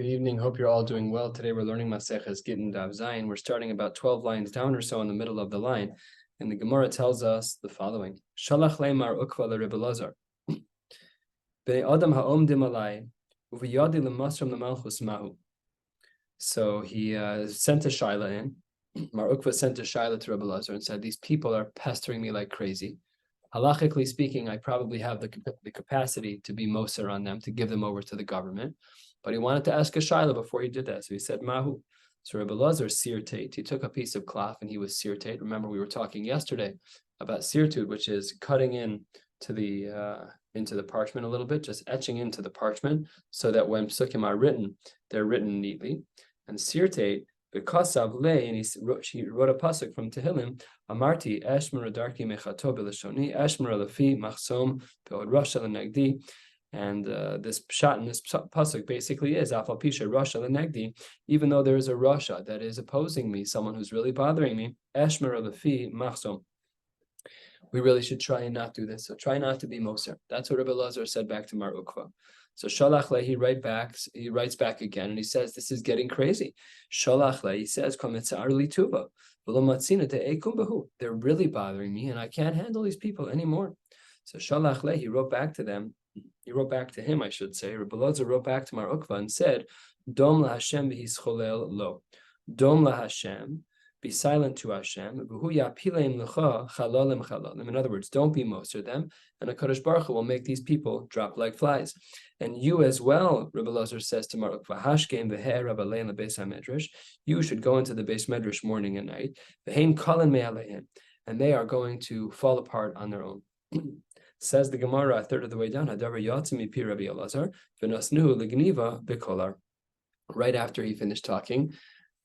Good evening. Hope you're all doing well. Today we're learning Maseches Gittin Daf Zayin. We're starting about 12 lines down or so in the middle of the line. And the Gemara tells us the following. Shalach le'mar ukva le'Rebbe Lazar. B'nei adam ha'omdim alai uv'yadi l'masram l'malchus mahu. So he sent a shaila in. Mar Ukva sent a shaila to Rebbe Lazar and said, these people are pestering me like crazy. Halachically speaking, I probably have the capacity to be moser on them, to give them over to the government. But he wanted to ask a shaila before he did that. So he said, Mahu. So Rebbe Lazar sirtate. He took a piece of cloth and he was sirtate. Remember, we were talking yesterday about sirtud, which is cutting into the parchment a little bit, just etching into the parchment so that when psukim are written, they're written neatly. And sirtate, because of lay, and he wrote a pasuk from Tehillim, Amarti Eshmer Darki Mechato Belashoni Eshmer Lefi Machsom Beod Rasha Lenegdi. And this pshat in this pasuk basically is Afal Pisha Rasha Lenegdi. Even though there is a Rasha that is opposing me, someone who's really bothering me, Eshmer Lefi Machsom. We really should try and not do this. So try not to be Moser. That's what Rabbi Lazar said back to Mar Ukva. So Shalach Le, he writes back again, and he says, this is getting crazy. Shalach Le, he says, they're really bothering me, and I can't handle these people anymore. So Shalach Le, he wrote back to them. He wrote back to him, I should say. Rabbi Lazar wrote back to Mar Ukva and said, Dom la Hashem b'his cholel lo. Dom la Hashem, be silent to Hashem. In other words, don't be Moser them, and HaKadosh Baruch Hu will make these people drop like flies. And you as well, Rabbi Lazar says to Mar Ukva, Hashkem v'her Rabbi Lein lebeis hamedrash. You should go into the beis medrash morning and night. V'hein kalen me'aleim, and they are going to fall apart on their own. Says the Gemara a third of the way down, Hadavar yatzim pi Rabbi Elazar v'nasnuhu legniva b'kolar. Right after he finished talking,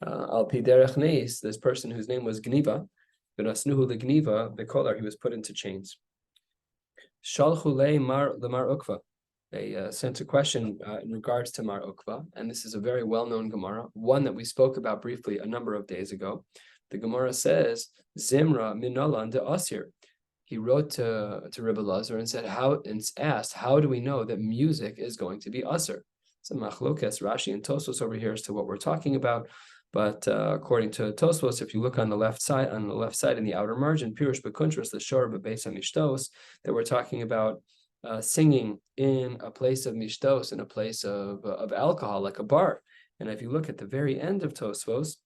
Al pi derech neis, this person whose name was Gniva, v'nasnuhu legniva b'kolar, he was put into chains. Shalchu lemar Ukva. They sent a question in regards to Mar Ukva, and this is a very well-known Gemara, one that we spoke about briefly a number of days ago. The Gemara says, Zimra minalan de asir. He wrote to Rebbe Lazar and asked, how do we know that music is going to be asr? So machlokes, Rashi and Tosfos over here as to what we're talking about. But according to Tosfos, if you look on the left side in the outer margin, Pirush Bekuntras, the shiur b'beis hamishtos, that we're talking about singing in a place of mishtos, in a place of alcohol, like a bar. And if you look at the very end of Tosfos,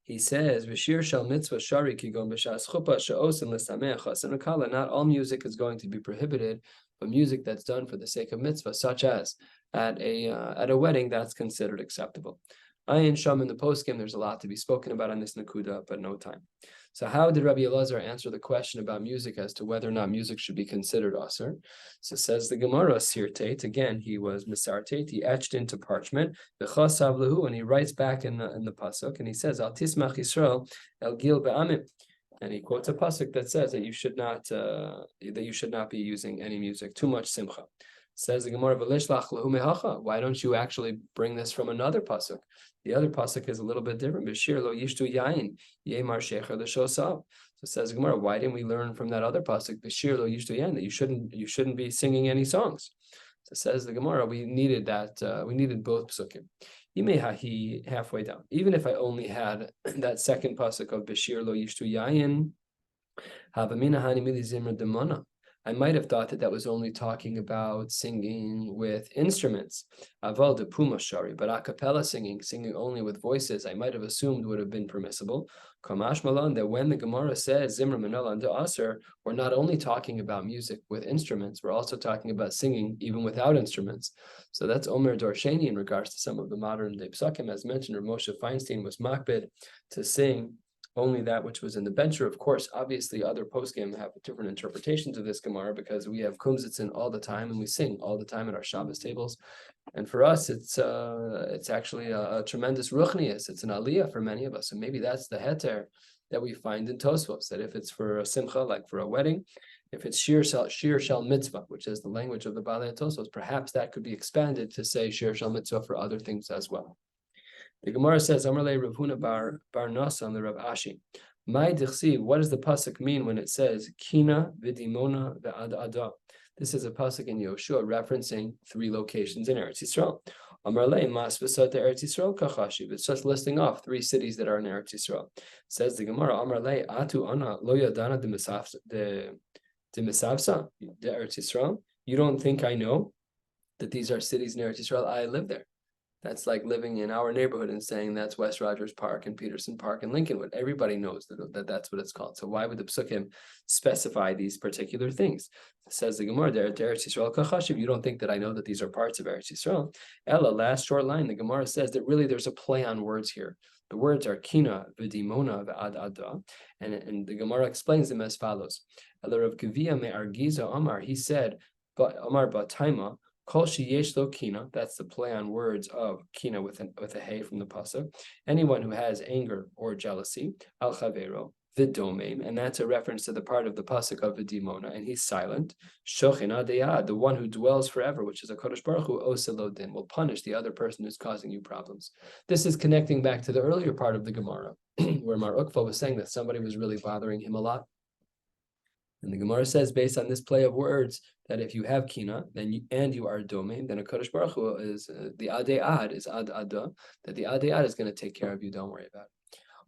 he says, "V'shir shel mitzvah shari kigon b'shas chuppah she'osin l'sameach chasen ukala." Not all music is going to be prohibited, but music that's done for the sake of mitzvah, such as at a wedding, that's considered acceptable. Ayin Sham in the postgame, there's a lot to be spoken about on this nakuda, but no time. So how did Rabbi Elazar answer the question about music as to whether or not music should be considered asr? So says the Gemara, sirtate, again, he was misartate, he etched into parchment, v'chasav lehu, and he writes back in the pasuk, and he says, Al tismach Yisrael el gil be'amim. And he quotes a pasuk that says that you should not be using any music, too much simcha. Says the Gemara, why don't you actually bring this from another pasuk? The other pasuk is a little bit different. B'shir lo yishtu yain, yemar shecher l'shosav. So says the Gemara, why didn't we learn from that other pasuk, B'shir lo yishtu yain, that you shouldn't be singing any songs? So says the Gemara, we needed both psukim. Yimehahi, halfway down. Even if I only had that second pasuk of B'shir lo yishtu yain, havamina hani mili zimra demona, I might have thought that was only talking about singing with instruments, aval de puma shari, but a cappella singing only with voices, I might have assumed would have been permissible. Kamash malan, that when the Gemara says zimra minala and aser, we're not only talking about music with instruments, we're also talking about singing even without instruments. So that's Omer Dorsheni in regards to some of the modern day psukim. As mentioned, Moshe Feinstein was makbid to sing only that which was in the bencher. Of course, obviously, other postgame have different interpretations of this Gemara because we have kumzitzin all the time and we sing all the time at our Shabbos tables. And for us, it's actually a tremendous ruchnius. It's an aliyah for many of us. And maybe that's the heter that we find in Tosfos, that if it's for a simcha, like for a wedding, if it's shiur shel mitzvah, which is the language of the Balei Tosfos, perhaps that could be expanded to say shiur shel mitzvah for other things as well. The Gemara says, Amarle Rav Huna bar Nasa on the Rav Ashi. My dichsi, what does the pasuk mean when it says Kina v'dimona ve'ad ada? This is a pasuk in Yoshua referencing 3 locations in Eretz Yisrael. Amarle mas v'sot Eretz Yisrael kachashiv. It's just listing off 3 cities that are in Eretz Yisrael. Says the Gemara, Amarle atu ana lo yadana de misavsa de Eretz Yisrael. You don't think I know that these are cities in Eretz Yisrael? I live there. That's like living in our neighborhood and saying that's West Rogers Park and Peterson Park and Lincolnwood. Everybody knows that that's what it's called. So why would the Psukim specify these particular things? It says the Gemara, Eretz Yisrael kachashiv. You don't think that I know that these are parts of Eretz Yisrael? Ella, last short line, the Gemara says that really there's a play on words here. The words are kina, v'dimona, v'ad ada, and the Gemara explains them as follows. Ella Rav Gavia me Argiza Amar, he said, but Amar Bataima, Kol sheyesh lo kina, that's the play on words of kina with a hey from the pasuk. Anyone who has anger or jealousy, al chavero, vidomim, and that's a reference to the part of the pasuk of vidimona, and he's silent. Shochin adeyad, the one who dwells forever, which is a Kodesh Baruch Hu, oselodin, will punish the other person who's causing you problems. This is connecting back to the earlier part of the Gemara, where Mar Ukva was saying that somebody was really bothering him a lot. And the Gemara says, based on this play of words, that if you have kina, then you are domain, then a Kodesh Baruch Hu is the adei is ad ada, that the adei is going to take care of you. Don't worry about it.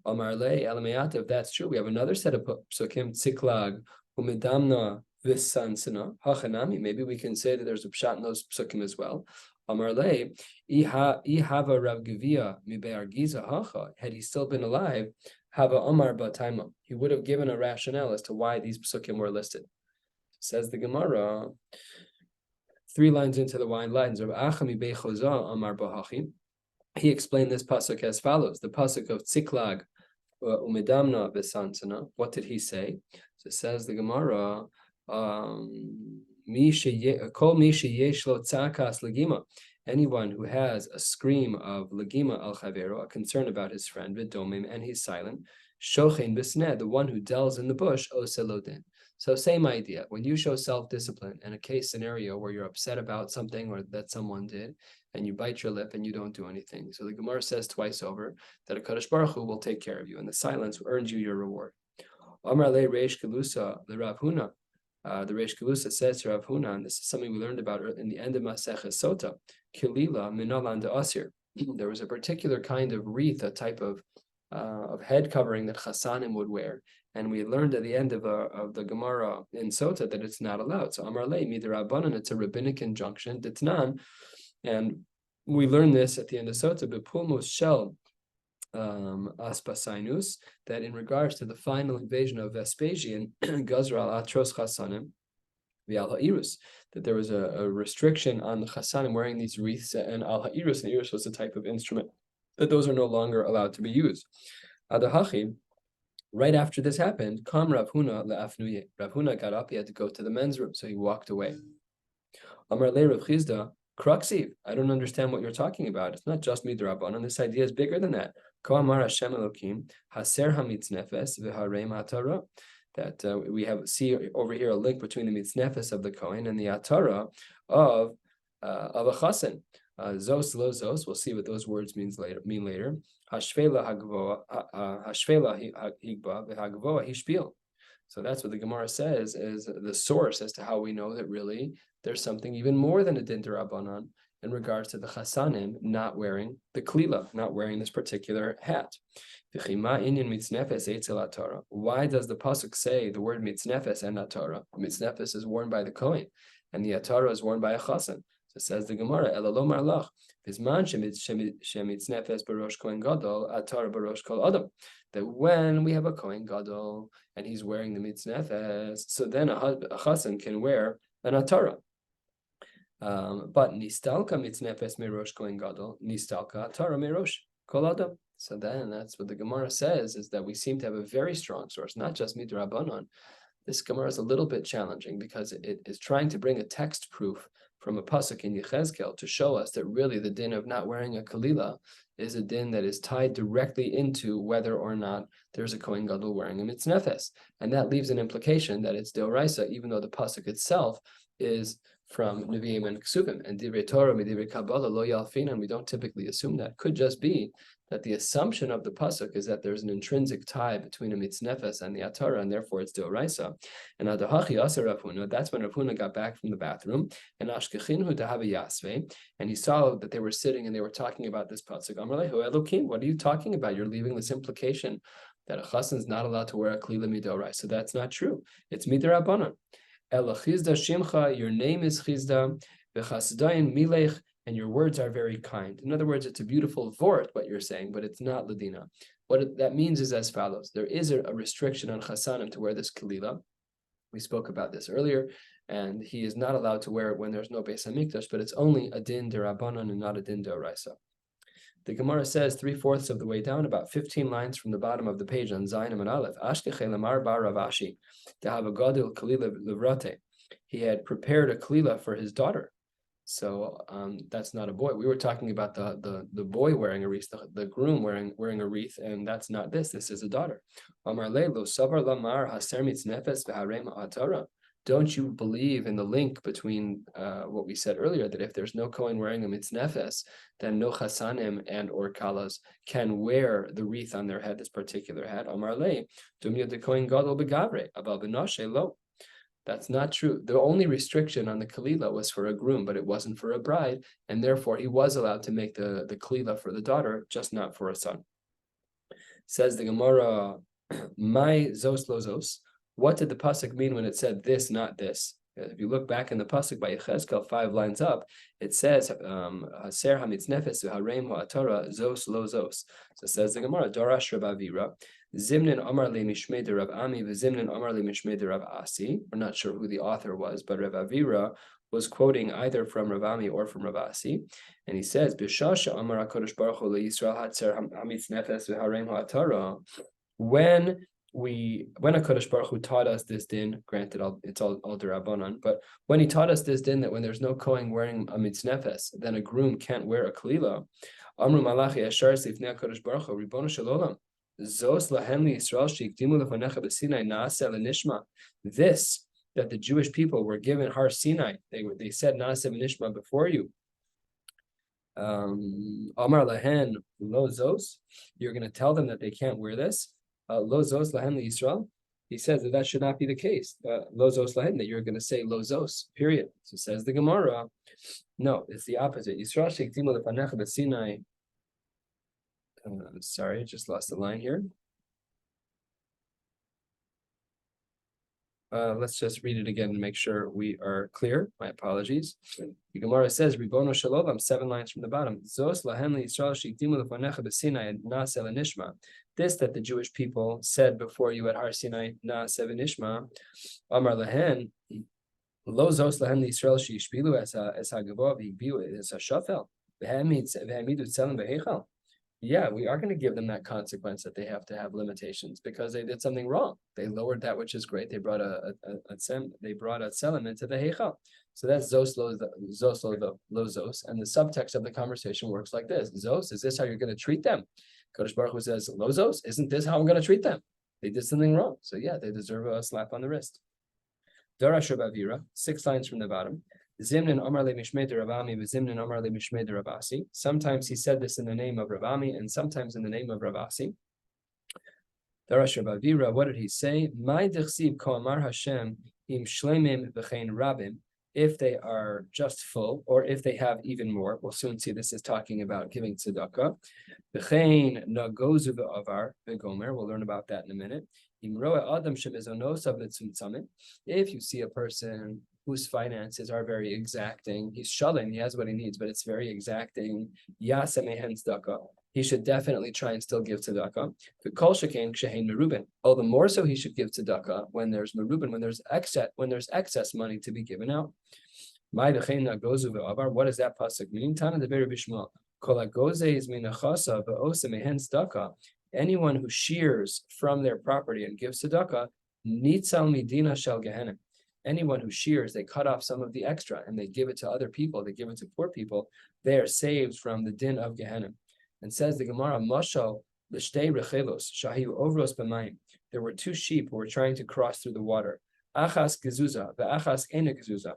Amar le elameata. If that's true, we have another set of psukim tziklag umidamna v'sansana hachanami. Maybe we can say that there's a pshat in those psukim as well. Amar le ihava Rav Gavia mibe'ar giza hacha. Had he still been alive, Hava Omar Bataima, he would have given a rationale as to why these psukim were listed. Says the Gemara, 3 lines into the wine lines of Achami Bechoza Amar Bahachi. He explained this pasuk as follows: the pasuk of Tziklag Umedamna Besansana. What did he say? So says the Gemara, Kol Mi Sheyesh Lo Tzakas Legima. Anyone who has a scream of legima al chavero, a concern about his friend, vidomim, and he's silent, shochein b'sneh, the one who delves in the bush, oselodin. So same idea. When you show self-discipline in a case scenario where you're upset about something or that someone did, and you bite your lip and you don't do anything. So the Gemara says twice over that a Kadosh Baruch Hu will take care of you, and the silence earns you your reward. Amar le reish kelusa le Rav Huna. The Reish Kelusa says to Rav Huna, and this is something we learned about in the end of Maseches Sota, Kilila minalan de asir. There was a particular kind of wreath, a type of head covering that Chassanim would wear, and we learned at the end of the Gemara in Sota that it's not allowed. So Amar le midrabanan, it's a rabbinic injunction, ditnan, and we learned this at the end of Sota, bepulmus shel Aspasinus, that in regards to the final invasion of Vespasian, Gazra al Atros Chassanim, Vial Ha'irus, that there was a restriction on the Chassanim wearing these wreaths, and al Ha'irus, and Irus was a type of instrument, that those are no longer allowed to be used. Adahachi, right after this happened, Kam Rav Huna le'afnuye. Rav Huna got up, he had to go to the men's room, so he walked away. Amar le Rav Chizda, Kruksiv, I don't understand what you're talking about. It's not just midrabanan. This idea is bigger than that. Ko amar Hashem Elokim, haser hamitznefes v'harei matara. That we see over here a link between the mitznefes of the Kohen and the atara of a chasen. Zos lo zos. We'll see what those words mean later. Hashvela hagvoa, hashvela higba v'hagvoa hishpil. So that's what the Gemara says is the source as to how we know that really there's something even more than a din d'Rabbanan in regards to the Chassanim not wearing the klila, not wearing this particular hat. Why does the pasuk say the word mitznefes and atara? Mitznefes is worn by the Kohen, and the atara is worn by a chassan. So says the Gemara, Elalo marlach, Bizman shemitznefes barosh Kohen gadol, atara barosh kol adam. That when we have a Kohen gadol and he's wearing the mitznefes, so then a chassan can wear an atara. But nistalka mitznefes merosh Kohen gadol, nistalka atara merosh kol adam. So then that's what the Gemara says, is that we seem to have a very strong source, not just midrabanan. This Gemara is a little bit challenging because it is trying to bring a text proof from a pasuk in Yechezkel to show us that really the din of not wearing a kalila is a din that is tied directly into whether or not there's a Kohen Gadol wearing a mitznefes. And that leaves an implication that it's deoraisa, even though the pasuk itself is from Nevi'im and Ksuvim, and Divrei Torah, Divrei Kabbalah, Lo Yalfinan. We don't typically assume that. Could just be that the assumption of the pasuk is that there's an intrinsic tie between a mitznefes and the atara, and therefore it's deoraisa. And adahachi asa Rav Huna, that's when Rav Huna got back from the bathroom, and ashkechinhu dahava yasve, and he saw that they were sitting and they were talking about this pasuk. Amrlehu Elokim, what are you talking about? You're leaving this implication that a chassan is not allowed to wear a klila midoraisa. So that's not true. It's midirabanan. Ela chizda shimcha, your name is chizda, v'chasdayin milech, and your words are very kind. In other words, it's a beautiful vort, what you're saying, but it's not ladina. What that means is as follows. There is a restriction on chassanim to wear this kalila. We spoke about this earlier, and he is not allowed to wear it when there's no Beis Hamikdash, but it's only a din derabanan and not a din deoraisa. The Gemara says 3/4 of the way down, about 15 lines from the bottom of the page on Zayin and Aleph, Ashkeche lemar bar Ravashi, to have a gadol kalila livrate. He had prepared a kalila for his daughter. So that's not a boy. We were talking about the boy wearing a wreath, the groom wearing a wreath, and that's not this. This is a daughter. Don't you believe in the link between what we said earlier, that if there's no Kohen wearing a mitznefes, then no chasanim and or kalas can wear the wreath on their head, this particular hat. That's not true. The only restriction on the kalila was for a groom, but it wasn't for a bride, and therefore he was allowed to make the kalila for the daughter, just not for a son. Says the Gemara, my zos lo zos. What did the pasuk mean when it said this, not this? If you look back in the pasuk by Yechezkel, 5 lines up, it says haser hamitznefes v'hareim ha'atara zos lo zos. So says the Gemara, Darash Rabbi Vira, Zimnin Amar le Mishmei de Rav Ami v'Zimnin Amar le Mishmei de Rav Asi. We're not sure who the author was, but Rav Avira was quoting either from Rav Ami or from Rav Asi, and he says, B'shasha Amar HaKadosh Baruch Hu leYisrael hatzer hamitznefes v'hareim ha'atara. When HaKadosh Baruch Hu taught us this din, granted it's all derabanan, but when he taught us this din that when there's no Kohen wearing a mitznefes, then a groom can't wear a kalila. Amru Malachi Ashar Sifnei HaKadosh Baruch Hu Ribono Shel Olam. Zos lahem Yisrael sheikdimu lefanecha b'Sinai naaseh lenishma. This that the Jewish people were given Har Sinai, they said naaseh lenishma before you. Amar lahen lo zos. You're going to tell them that they can't wear this. Lo zos lahem Yisrael. He says that should not be the case. Lo zos lahem, that you're going to say lo zos. Period. So says the Gemara. No, it's the opposite. Yisrael sheikdimu lefanecha b'Sinai. Sorry, I just lost the line here. Let's just read it again and make sure we are clear. My apologies. The Gemara says, Ribono Shel Olam, 7 lines from the bottom. Zos lahem Yisrael sheikdimu lefanecha b'Sinai naaseh lenishma. This that the Jewish people said before you at Har Sinai naaseh lenishma. Amar lahen lo zos lahem Yisrael sheishpilu es hagavah v'higbiu es hashafel v'hamidu tzelem b'heichal. Yeah, we are going to give them that consequence that they have to have limitations because they did something wrong. They lowered that which is great. They brought a tzelem into the heichal. So that's zos lo zos, and the subtext of the conversation works like this: Zos, is this how you're going to treat them? Kodesh Baruch Hu says, lo zos, isn't this how I'm going to treat them? They did something wrong, so yeah, they deserve a slap on the wrist. Darash Rabbi Vira, 6 lines from the bottom. Zimnin Amar le Mishmei de Rav Ami v'Zimnin Amar le Mishmei de Rav Asi. Sometimes he said this in the name of Rav Ami and sometimes in the name of Rav Asi. Darash Rabbi Vira, what did he say? Mai dechsiv ko amar Hashem im shleimim v'chein rabim. If they are just full, or if they have even more, we'll soon see this is talking about giving tzedakah. V'chein nagozu v'avar v'gomer. We'll learn about that in a minute. If you see a person whose finances are very exacting, he's shalom, he has what he needs, but it's very exacting, he should definitely try and still give tzedakah. All the more so he should give tzedakah when there's merubin, when there's excess money to be given out. What does that pasuk mean? Tana de Rabbi Shmuel. Anyone who shears from their property and gives tzedakah, nitzal midina shel gehenim. Anyone who shears, they cut off some of the extra and they give it to other people, they give it to poor people, they are saved from the din of gehenim. And says the Gemara, mashal l'shtei rechelos shahiu ovros b'mayim. There were 2 sheep who were trying to cross through the water. Achas gezuza, ve'achas ena gezuza.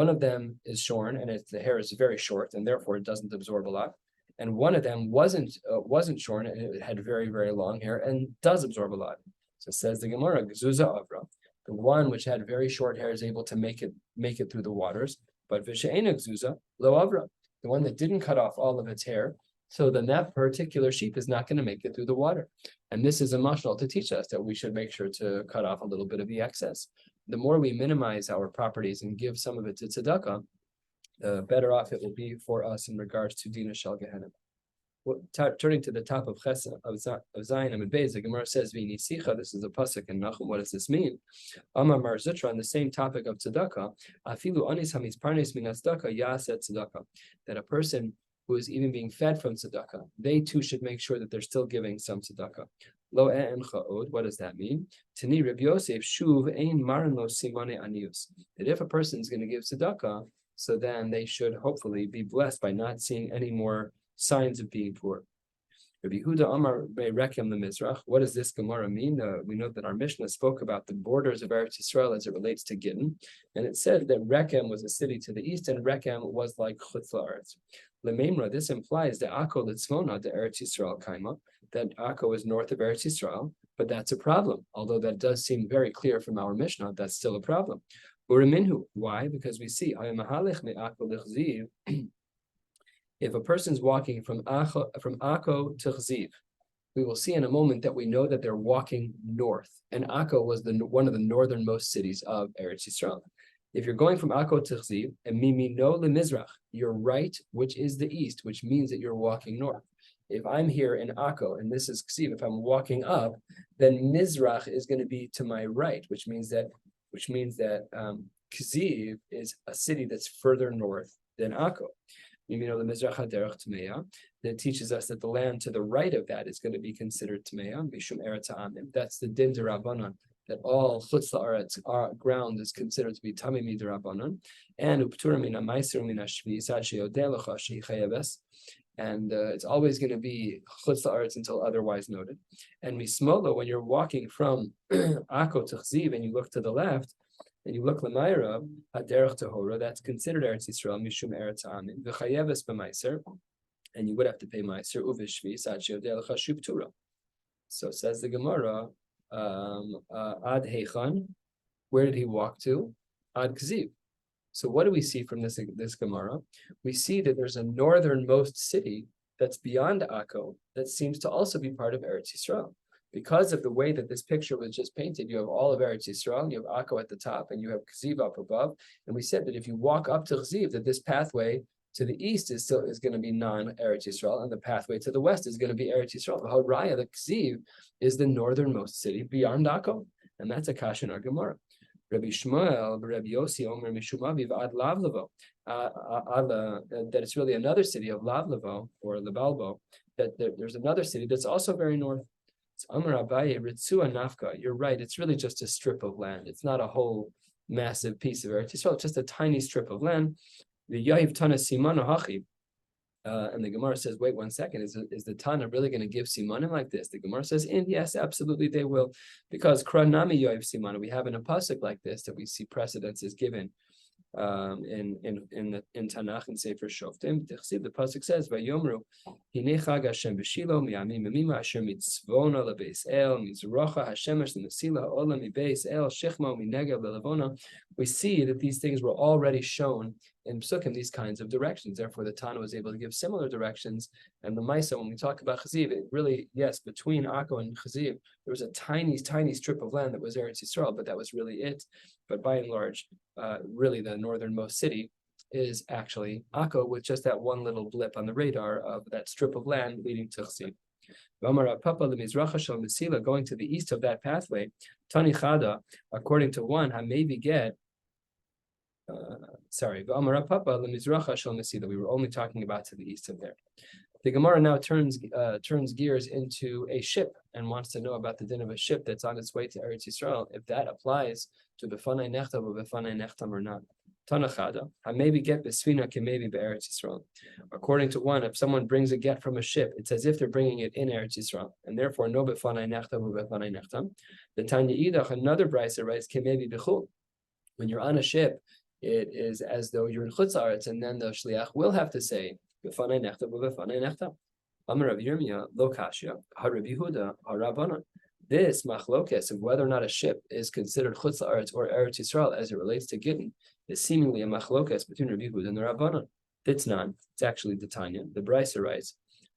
One of them is shorn, and the hair is very short, and therefore it doesn't absorb a lot. And one of them wasn't shorn, and it had very, very long hair and does absorb a lot. So it says the Gemara, Gzuza Avra. The one which had very short hair is able to make it through the waters, but Vishaena Gzuza, Lo Avra. The one that didn't cut off all of its hair, so then that particular sheep is not going to make it through the water. And this is a mashal to teach us that we should make sure to cut off a little bit of the excess. The more we minimize our properties and give some of it to tzedakah, the better off it will be for us in regards to Dina Shel Gehenna. Turning to the top of Zayin Amid Beis, the Gemara says, "V'nisicha." This is a pasuk in Nachum. What does this mean? Amar Mar Zutra, on the same topic of tzedakah, afilu anis hamis parnes min tzedakah yaset tzedakah. That a person who is even being fed from tzedakah, they too should make sure that they're still giving some tzedakah. Lo e'emcha od. What does that mean? Tani Rabbi Yosef shuv ein marin lo simane anius. That if a person is going to give tzedakah, so then they should hopefully be blessed by not seeing any more signs of being poor. Rabbi Huda Amar Rekem the Mizrach. What does this Gemara mean? We know that our Mishnah spoke about the borders of Eretz Yisrael as it relates to Gittin, and it said that Rekem was a city to the east, and Rekem was like Chutz La'aretz. Lememra, this implies that Akko Litzmona de Eretz Yisrael Kaima, that Akko is north of Eretz Yisrael, but that's a problem. Although that does seem very clear from our Mishnah, that's still a problem. Uraminhu, why? Because we see if a person's walking from Akko to Chziv, we will see in a moment that we know that they're walking north. And Akko was one of the northernmost cities of Eretz Yisrael. If you're going from Akko to Chziv, and Mimino leMizrach, you're right, which is the east, which means that you're walking north. If I'm here in Akko, and this is Chziv, if I'm walking up, then Mizrach is going to be to my right, which means that Chziv is a city that's further north than Akko. You know, the Mizrach HaDerech Tmeya, that teaches us that the land to the right of that is going to be considered Tmeya, Mishum Eretz Ha'amim. That's the Din D'Rabbanan, that all Chutz La'aretz ground is considered to be Tamimi D'Rabbanan, and Uptura Mina Meiser Mina Shvi Sachi Odelecha Shehi Chayeves. And it's always going to be Chutz La'aretz until otherwise noted. And Mismola, when you're walking from Akko to Chziv and you look to the left, and you look l'mayra haderech tahora, that's considered Eretz Yisrael mishum Eretz Ha'amim v'chayeves b'maiser, and you would have to pay maiser uvishvi sad she'odeh lecha shu ptura. So says the Gemara, ad heichan, where did he walk to? Ad Kziv. So what do we see from this Gemara? We see that there's a northernmost city that's beyond Akko that seems to also be part of Eretz Yisrael. Because of the way that this picture was just painted, you have all of Eretz Yisrael, you have Akko at the top, and you have Chziv up above. And we said that if you walk up to Chziv, that this pathway to the east is going to be non-Eretz Yisrael, and the pathway to the west is going to be Eretz Yisrael. The Horaya, the Chziv, is the northernmost city beyond Akko, and that's a kash in our Gemara. Rabbi Shmuel, Rabbi Yossi, Omer Mishumaviv Ad Lavlavo, that it's really another city of Lavlavo or Lebalbo, that there's another city that's also very north. Amar Abaye Ritzua Nafka. You're right. It's really just a strip of land. It's not a whole massive piece of Eretz Yisrael. It's just a tiny strip of land. The Yahiv Tana Simana Hachi. And the Gemara says, wait 1 second. Is the Tana really going to give simanim like this? The Gemara says, yes, absolutely they will, because Kranami Yahiv Simana. We have in a pasuk like this that we see precedence is given. In Tanakh and Sefer Shoftim, the pasuk says, "Vayomru Hinei Chag Hashem b'Shilo miyamim yamima asher mitzvona lebeis El mizracha hashemesh l'nesila olam mibeis El shechma minegev lelavona." We see that these things were already shown in Psukim, these kinds of directions. Therefore, the Tana was able to give similar directions. And the Maisa, when we talk about Chziv, it really, yes, between Akko and Chziv, there was a tiny, tiny strip of land that was Eretz Yisrael, but that was really it. But by and large, really the northernmost city is actually Akko, with just that one little blip on the radar of that strip of land leading to Chziv. Going to the east of that pathway, Tani Chada, according to one, maybe get. We were only talking about to the east of there. The Gemara now turns gears into a ship and wants to know about the din of a ship that's on its way to Eretz Yisrael, if that applies to Befanai Nechtam or Befanai Nechtam or not. Tanachada, maybe get besvina can maybe be Eretz Yisrael. According to one, if someone brings a get from a ship, it's as if they're bringing it in Eretz Yisrael, and therefore no Befanai Nechtam or Befanai Nechtam. The Tanya Idach, another brisa writes, can maybe bechul. When you're on a ship it is as though you're in Chutz La'aretz, and then the shliach will have to say B'fanei nechta v'b'fanei nechta. Amar Rav Yirmiyah lo kashya ha'Rav Yehuda ha'Rabbanan. This machlokes of whether or not a ship is considered Chutz La'aretz or Eretz Yisrael as it relates to Gittin is seemingly a machlokes between Rav Yehuda and the Rabbanan. Ditnan, it's actually the Tanya. The Brisa writes,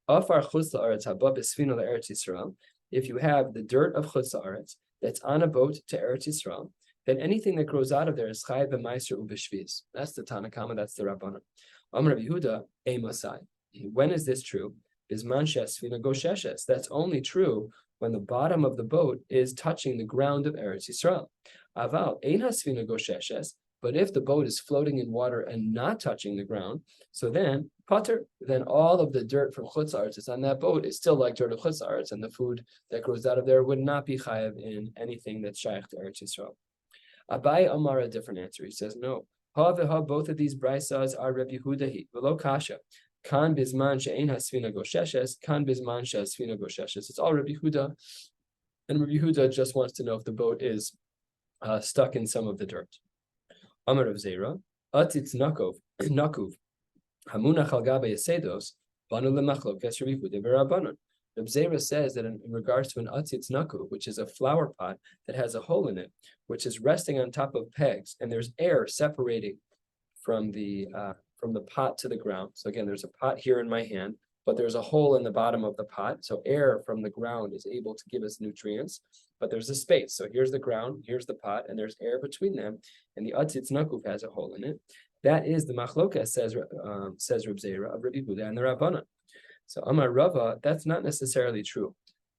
Afar Chutz La'aretz haba b'sfina le'Eretz Yisrael. If you have the dirt of Chutz La'aretz that's on a boat to Eretz Yisrael, then anything that grows out of there is chayav b'maiser u'b'shvius. That's the Tanakama, that's the Rabbanan. Amar Rav Yehuda, Emasai. When is this true? Bisman she'asfina gosheshes. That's only true when the bottom of the boat is touching the ground of Eretz Yisrael. Aval ein hasfina gosheshes. But if the boat is floating in water and not touching the ground, so then pater, then all of the dirt from Chutz La'aretz that's on that boat is still like dirt of Chutz La'aretz, and the food that grows out of there would not be chayav in anything that's shaykh to Eretz Yisrael. Abai Amar a different answer. He says no. Ha veha, both of these brisas are Reb Yehudahi v'lo kasha. Kan bizman she'ein hasfina gosheshes, kan bizman she'asfina gosheshes. It's all Reb Yehuda, and Reb Yehuda just wants to know if the boat is stuck in some of the dirt. Amar of Zera, Atzitz Nakuv, Hamunach al Gabe Yasedos, Banu Lemachlokes Rabbi Yehuda v'Rabbanan. Reb Zera says that in regards to an Atzitz Nakuv, which is a flower pot that has a hole in it, which is resting on top of pegs, and there's air separating from the pot to the ground. So again, there's a pot here in my hand, but there's a hole in the bottom of the pot. So air from the ground is able to give us nutrients, but there's a space. So here's the ground, here's the pot, and there's air between them. And the Atzitz Nakuv has a hole in it. That is the Machlokas, says Reb Zera of Rabbi Yehuda and the Rabbanan. So Amar Rava, that's not necessarily true.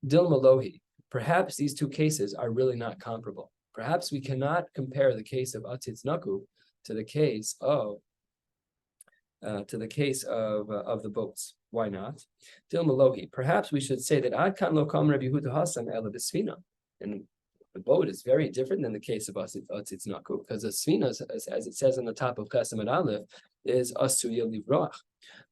Dil Malohi, perhaps these two cases are really not comparable. Perhaps we cannot compare the case of Atzitz Nakuv to the case of the boats. Why not? Dil Malohi. Perhaps we should say that Ad Kan Lo Kam Rabbi Yehuda Hasam Ela B'Sfina. And the boat is very different than the case of Atzitz Nakuv, because the Sfina, as it says on the top of Chesem and Aleph, is Asuya Livroach.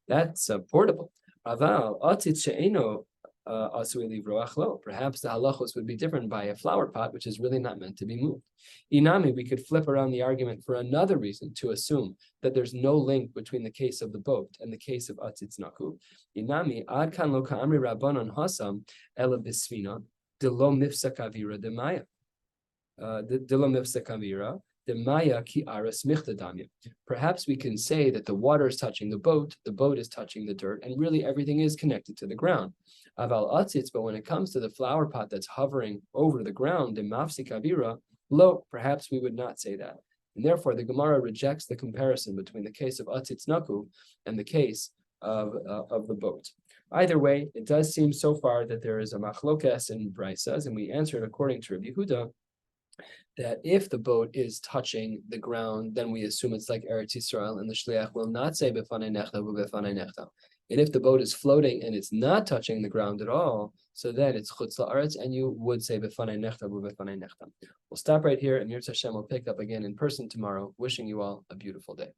That's portable. Aval Atzitz She'eno Asuya Livroach Lo. Perhaps the halachos would be different by a flower pot, which is really not meant to be moved. Inami, we could flip around the argument for another reason to assume that there's no link between the case of the boat and the case of Atzitz Nakuv. Inami Ad Kan Lo Ka'amri Rabbanon Hasam Ela B'Sfina Delo Mifsak Avira Demaya. Delo Mifsak Avira Demaya Ki Aras Michtadamya. Perhaps we can say that the water is touching the boat is touching the dirt, and really everything is connected to the ground. Aval Atzitz, but when it comes to the flower pot that's hovering over the ground, Demafsik Avira, lo, perhaps we would not say that. And therefore, the Gemara rejects the comparison between the case of Atzitz Nakuv and the case of the boat. Either way, it does seem so far that there is a machlokes in Brisas, and we answered according to Rabbi Yehuda that if the boat is touching the ground, then we assume it's like Eretz Yisrael, and the shliach will not say b'fanei nechta v'b'fanei nechta. And if the boat is floating and it's not touching the ground at all, so then it's Chutz La'aretz, and you would say b'fanei nechta v'b'fanei nechta. We'll stop right here, and Yirtzeh Hashem will pick up again in person tomorrow. Wishing you all a beautiful day.